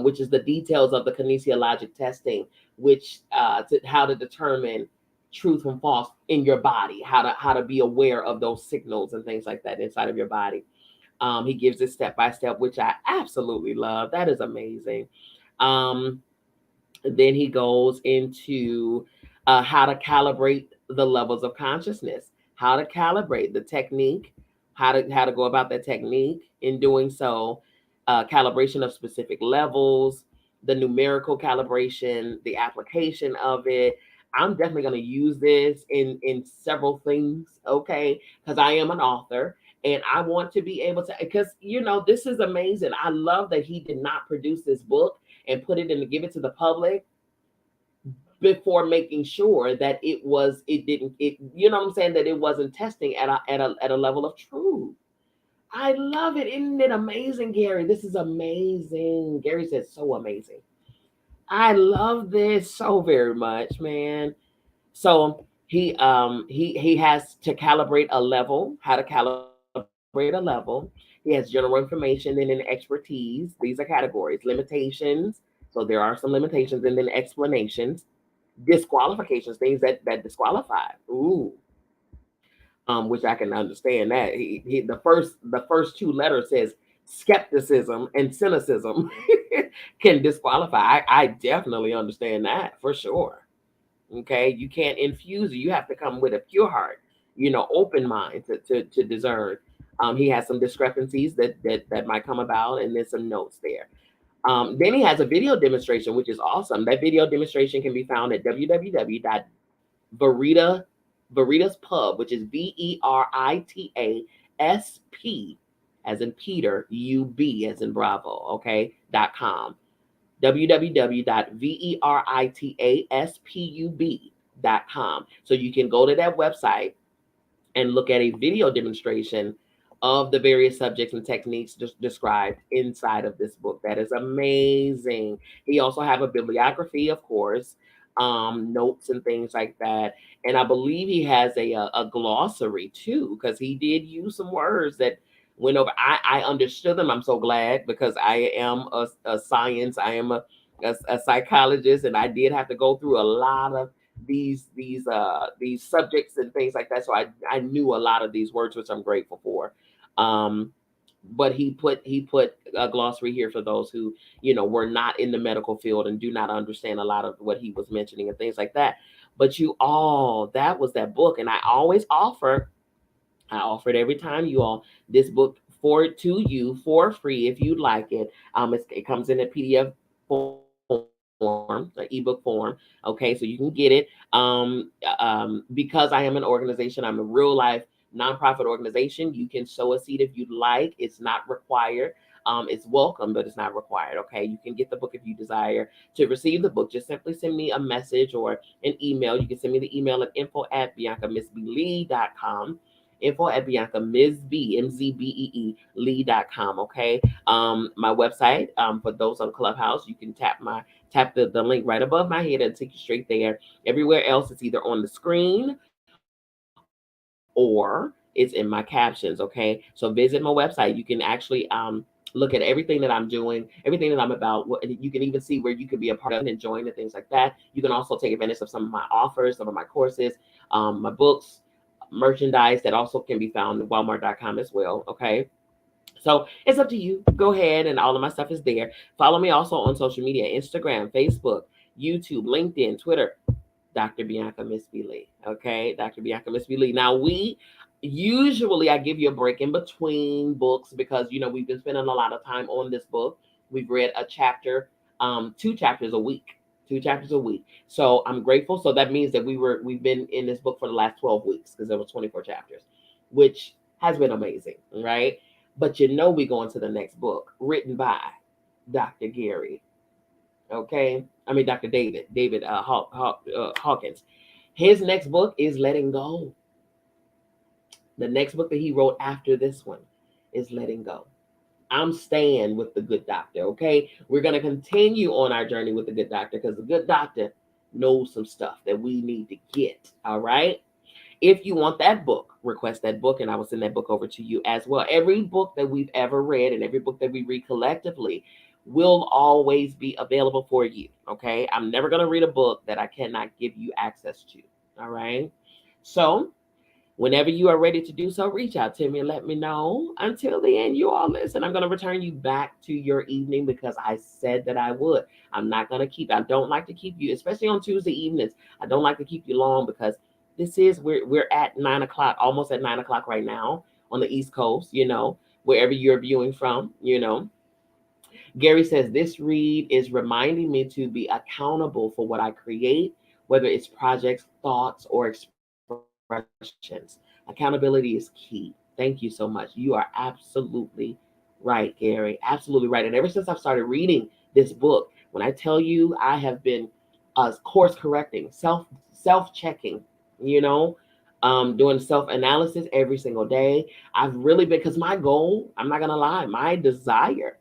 which is the details of the kinesiologic testing, which how to determine truth from false in your body, how to be aware of those signals and things like that inside of your body. He gives it step by step, which I absolutely love. That is amazing. Um, then he goes into how to calibrate the levels of consciousness, how to calibrate the technique, how to go about that technique in doing so, calibration of specific levels, the numerical calibration, the application of it. I'm definitely going to use this in several things, okay? Because I am an author and I want to be able to, because this is amazing. I love that he did not produce this book and put it in to give it to the public before making sure that it didn't, what I'm saying, that it wasn't testing at a level of truth. I love it. Isn't it amazing, Gary? This is amazing. Gary says so amazing. I love this so very much, man. So he has to calibrate a level, how to calibrate a level. He has general information and then expertise. These are categories. Limitations. So there are some limitations, and then explanations, disqualifications, things that disqualify. Ooh. Which I can understand that. The first two letters says skepticism and cynicism can disqualify. I definitely understand that for sure. Okay, you can't infuse it. You have to come with a pure heart, open mind to discern. He has some discrepancies that might come about, and there's some notes there. Then he has a video demonstration, which is awesome. That video demonstration can be found at www.verita Veritas Pub, which is VERITASP, as in Peter, UB as in Bravo, okay, .com. www.veritasPub.com. So you can go to that website and look at a video demonstration of the various subjects and techniques described inside of this book. That is amazing. He also have a bibliography, of course, notes and things like that. And I believe he has a glossary too, because he did use some words that went over. I understood them. I'm so glad, because I am a science. I am a psychologist, and I did have to go through a lot of these subjects and things like that. So I knew a lot of these words, which I'm grateful for. Um, but he put a glossary here for those who were not in the medical field and do not understand a lot of what he was mentioning and things like that. But that was that book, and I offered every time, you all, this book to you for free if you'd like it. It comes in a PDF form, an ebook form. Okay, so you can get it. Because I am an organization, I'm a real life nonprofit organization. You can sow a seed if you'd like. It's not required. It's welcome, but it's not required. Okay, you can get the book if you desire to receive the book. Just simply send me a message or an email. You can send me the email at info@biancamsblee.com. info@biancamsbee lee.com. Okay. My website, for those on Clubhouse, you can tap the link right above my head and take you straight there. Everywhere else, it's either on the screen or it's in my captions. Okay. So visit my website. You can actually look at everything that I'm doing, everything that I'm about. You can even see where you can be a part of and join and things like that. You can also take advantage of some of my offers, some of my courses, my books, merchandise that also can be found at Walmart.com as well. Okay. So it's up to you. Go ahead, and all of my stuff is there. Follow me also on social media: Instagram, Facebook, YouTube, LinkedIn, Twitter. Dr. Bianca Miss B. Lee. Okay, Dr. Bianca Miss B. Lee. Now we usually I give you a break in between books because we've been spending a lot of time on this book. We've read a chapter, 2 chapters a week. 2 chapters a week. So I'm grateful. So that means that we've been in this book for the last 12 weeks because there was 24 chapters, which has been amazing, right? But we go into the next book written by Dr. Gary. Okay, I mean Dr. David Hawkins. His next book is Letting Go. The next book that he wrote after this one is Letting Go. I'm staying with the good doctor. Okay, we're gonna continue on our journey with the good doctor because the good doctor knows some stuff that we need to get. All right. If you want that book, request that book, and I will send that book over to you as well. Every book that we've ever read and every book that we read collectively will always be available for you. Okay. I'm never going to read a book that I cannot give you access to. All right. So, whenever you are ready to do so, reach out to me and let me know. Until the end, you all listen. I'm going to return you back to your evening because I said that I would. I'm not going to I don't like to keep you, especially on Tuesday evenings. I don't like to keep you long because we're at 9 o'clock, almost at 9 o'clock right now on the East Coast, wherever you're viewing from. Gary says this read is reminding me to be accountable for what I create, whether it's projects, thoughts, or expressions. Accountability is key. Thank you so much. You are absolutely right, Gary. Absolutely right. And ever since I've started reading this book, when I tell you I have been course correcting, self checking, doing self analysis every single day. I've really been, because my goal, I'm not gonna lie, my desire,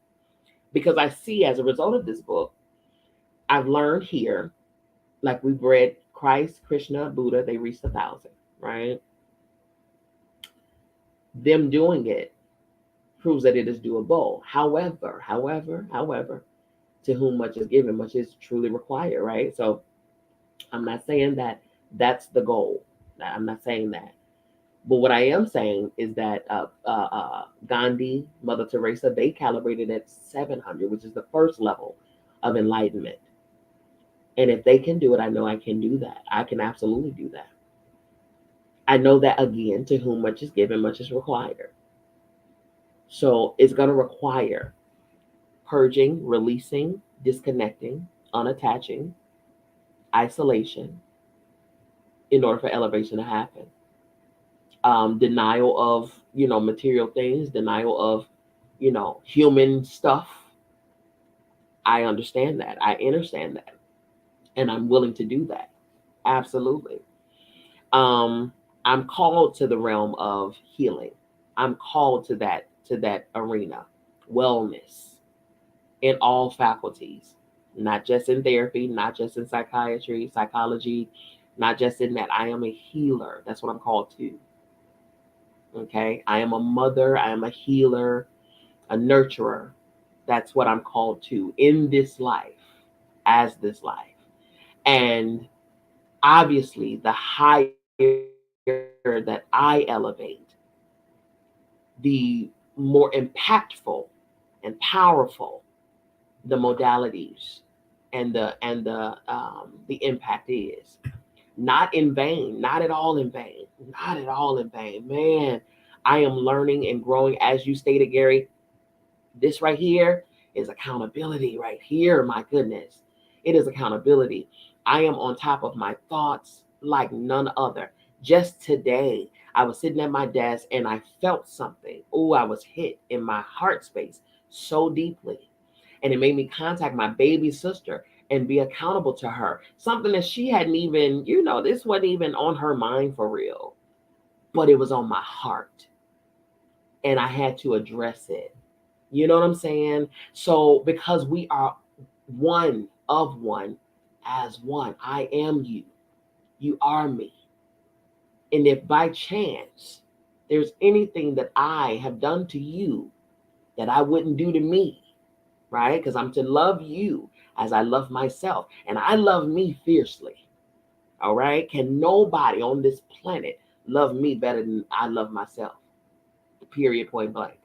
because I see as a result of this book, I've learned here, like we've read Christ, Krishna, Buddha, they reached 1,000, right? Them doing it proves that it is doable. However, to whom much is given, much is truly required, right? So I'm not saying that that's the goal. I'm not saying that. But what I am saying is that Gandhi, Mother Teresa, they calibrated at 700, which is the first level of enlightenment. And if they can do it, I know I can do that. I can absolutely do that. I know that, again, to whom much is given, much is required. So it's going to require purging, releasing, disconnecting, unattaching, isolation in order for elevation to happen. Denial of, material things, denial of, human stuff. I understand that. I understand that. And I'm willing to do that. Absolutely. I'm called to the realm of healing. I'm called to that arena, wellness in all faculties, not just in therapy, not just in psychiatry, psychology, not just in that. I am a healer. That's what I'm called to. Okay. I am a mother. I am a healer, a nurturer. That's what I'm called to in this life, as this life. And obviously, the higher that I elevate, the more impactful and powerful the modalities and the impact is. Not in vain, not at all in vain, not at all in vain. Man, I am learning and growing, as you stated, Gary. This right here is accountability right here. My goodness. It is accountability. I am on top of my thoughts like none other. Just today, I was sitting at my desk and I felt something. Oh, I was hit in my heart space so deeply. And it made me contact my baby sister and be accountable to her. Something that she hadn't even, this wasn't even on her mind for real, but it was on my heart. And I had to address it. You know what I'm saying? So, because we are one of one as one, I am you. You are me. And if by chance there's anything that I have done to you that I wouldn't do to me, right? Because I'm to love you as I love myself. And I love me fiercely. All right. Can nobody on this planet love me better than I love myself? Period, point blank.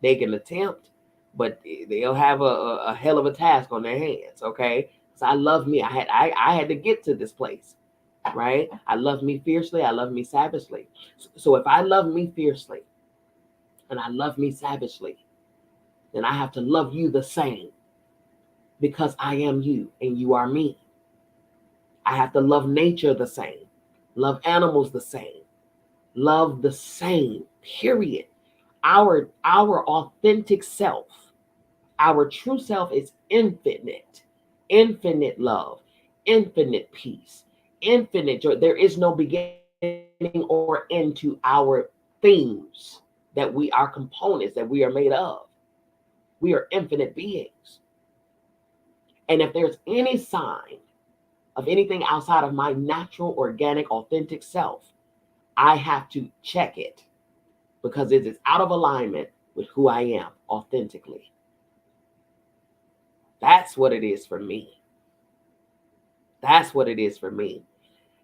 They can attempt, but they'll have a hell of a task on their hands. Okay. So I love me. I had to get to this place, right? I love me fiercely. I love me savagely. So if I love me fiercely and I love me savagely, then I have to love you the same because I am you and you are me. I have to love nature the same, love animals the same, love the same, period. Our authentic self, our true self is infinite, infinite love, infinite peace, infinite joy. There is no beginning or end to our things that we are components that we are made of. We are infinite beings. And if there's any sign of anything outside of my natural, organic, authentic self, I have to check it because it is out of alignment with who I am authentically. That's what it is for me. That's what it is for me.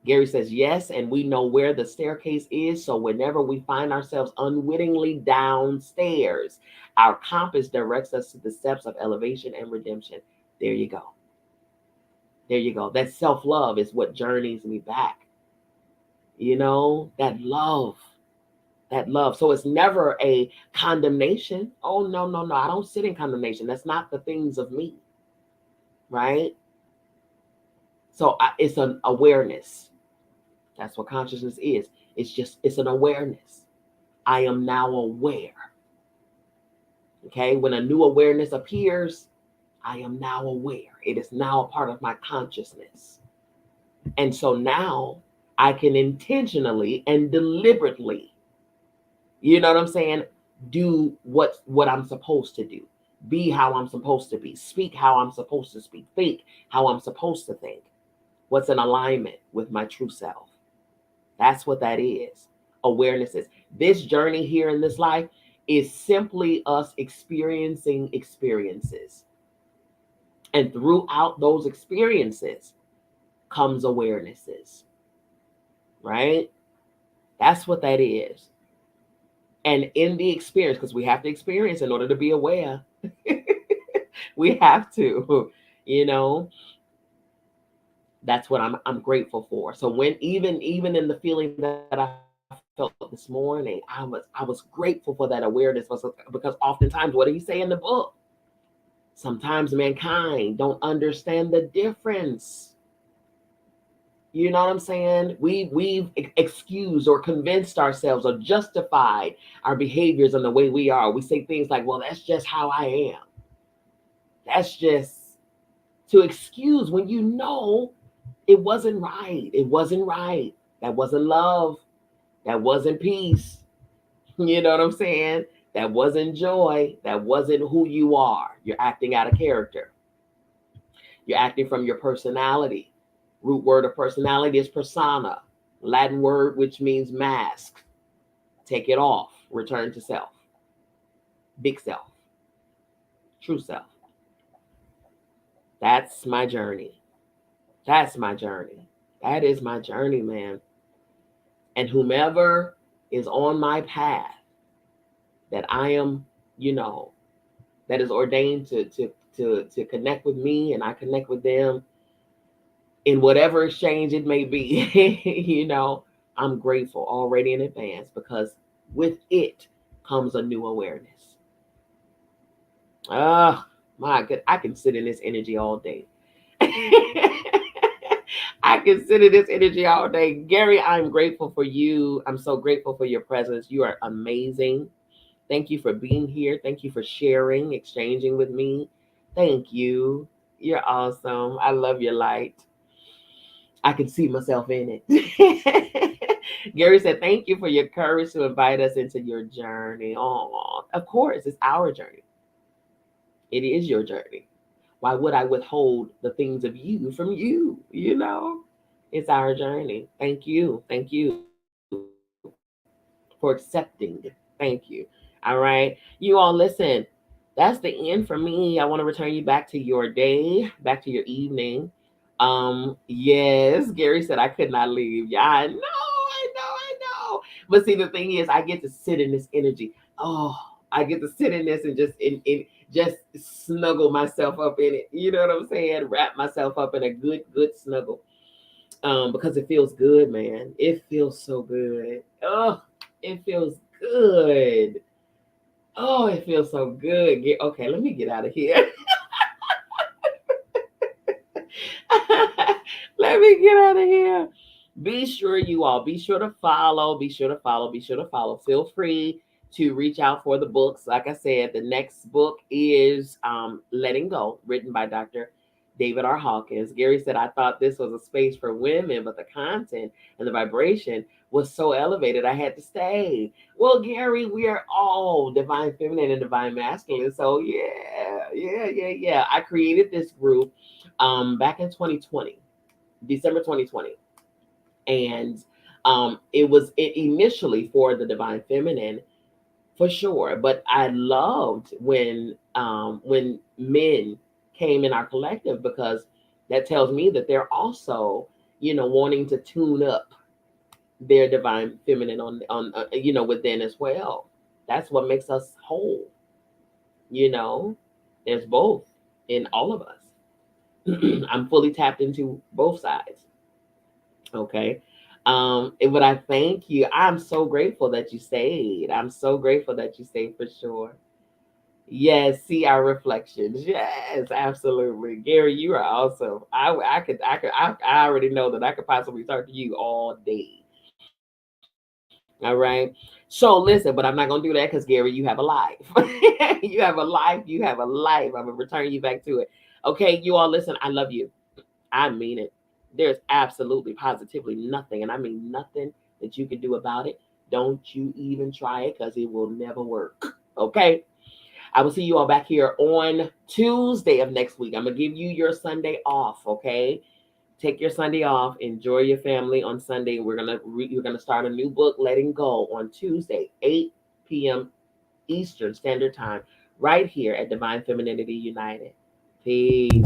Gary says, yes, and we know where the staircase is. So whenever we find ourselves unwittingly downstairs, our compass directs us to the steps of elevation and redemption. There you go. There you go. That self-love is what journeys me back. You know, that love. That love. So it's never a condemnation. Oh, no, no, no. I don't sit in condemnation. That's not the things of me. Right? So it's an awareness. That's what consciousness is. It's an awareness. I am now aware. Okay? When a new awareness appears, I am now aware. It is now a part of my consciousness. And so now I can intentionally and deliberately, you know what I'm saying, do what I'm supposed to do. Be how I'm supposed to be. Speak how I'm supposed to speak. Think how I'm supposed to think. What's in alignment with my true self. That's what that is. Awareness is. This journey here in this life is simply us experiencing experiences. And throughout those experiences comes awarenesses. Right? That's what that is. And in the experience, because we have to experience in order to be aware, we have to, you know, that's what I'm grateful for. So when even in the feeling that I felt this morning, I was grateful for that awareness because oftentimes, what did he say in the book? Sometimes mankind don't understand the difference. You know what I'm saying? We've excused or convinced ourselves or justified our behaviors and the way we are. We say things like, well, that's just how I am. That's just to excuse when you know it wasn't right. It wasn't right. That wasn't love. That wasn't peace. You know what I'm saying? That wasn't joy. That wasn't who you are. You're acting out of character. You're acting from your personality. Root word of personality is persona, Latin word which means mask. Take it off. Return to self. Big self. True self. That's my journey. That's my journey. That is my journey, man. And whomever is on my path that I am, you know, that is ordained to connect with me and I connect with them in whatever exchange it may be, you know, I'm grateful already in advance because with it comes a new awareness. Oh, my God. I can sit in this energy all day. I can sit in this energy all day. Gary, I'm grateful for you. I'm so grateful for your presence. You are amazing. Thank you for being here. Thank you for sharing, exchanging with me. Thank you. You're awesome. I love your light. I can see myself in it. Gary said, thank you for your courage to invite us into your journey. Oh, of course, it's our journey. It is your journey. Why would I withhold the things of you from you? You know, it's our journey. Thank you. Thank you. for accepting. Thank you. All right. You all listen. That's the end for me. I want to return you back to your day, back to your evening. Yes, Gary said I could not leave. Yeah, I know. But see, the thing is, I get to sit in this energy. Oh, I get to sit in this and just snuggle myself up in it. You know what I'm saying? Wrap myself up in a good snuggle. Because it feels good, man. It feels so good. Oh, it feels good. Oh, it feels so good. Okay, let me get out of here. Let me get out of here. Be sure you all be sure to follow. Be sure to follow. Be sure to follow. Feel free to reach out for the books. Like I said, the next book is Letting Go, written by Dr. David R. Hawkins. Gary said, I thought this was a space for women, but the content and the vibration was so elevated, I had to stay. Well, Gary, we are all divine feminine and divine masculine. So yeah. I created this group back in 2020, December 2020. And it initially for the divine feminine for sure. But I loved when men came in our collective, because that tells me that they're also, wanting to tune up their divine feminine on within as well. That's what makes us whole. There's both in all of us. I'm fully tapped into both sides. Okay. But I thank you. I'm so grateful that you stayed. I'm so grateful that you stayed for sure. Yes, see our reflections. Yes, absolutely. Gary, you are awesome. I already know that I could possibly talk to you all day. All right. So listen, but I'm not gonna do that because Gary, you have a life. You have a life. You have a life. I'm gonna return you back to it. Okay, you all listen. I love you. I mean it. There's absolutely positively nothing, and I mean nothing that you can do about it. Don't you even try it, because it will never work. Okay. I will see you all back here on Tuesday of next week. I'm gonna give you your Sunday off. Okay. Take your Sunday off. Enjoy your family on Sunday. We're gonna start a new book, Letting Go, on Tuesday, 8 p.m. Eastern Standard Time, right here at Divine Femininity United. Peace.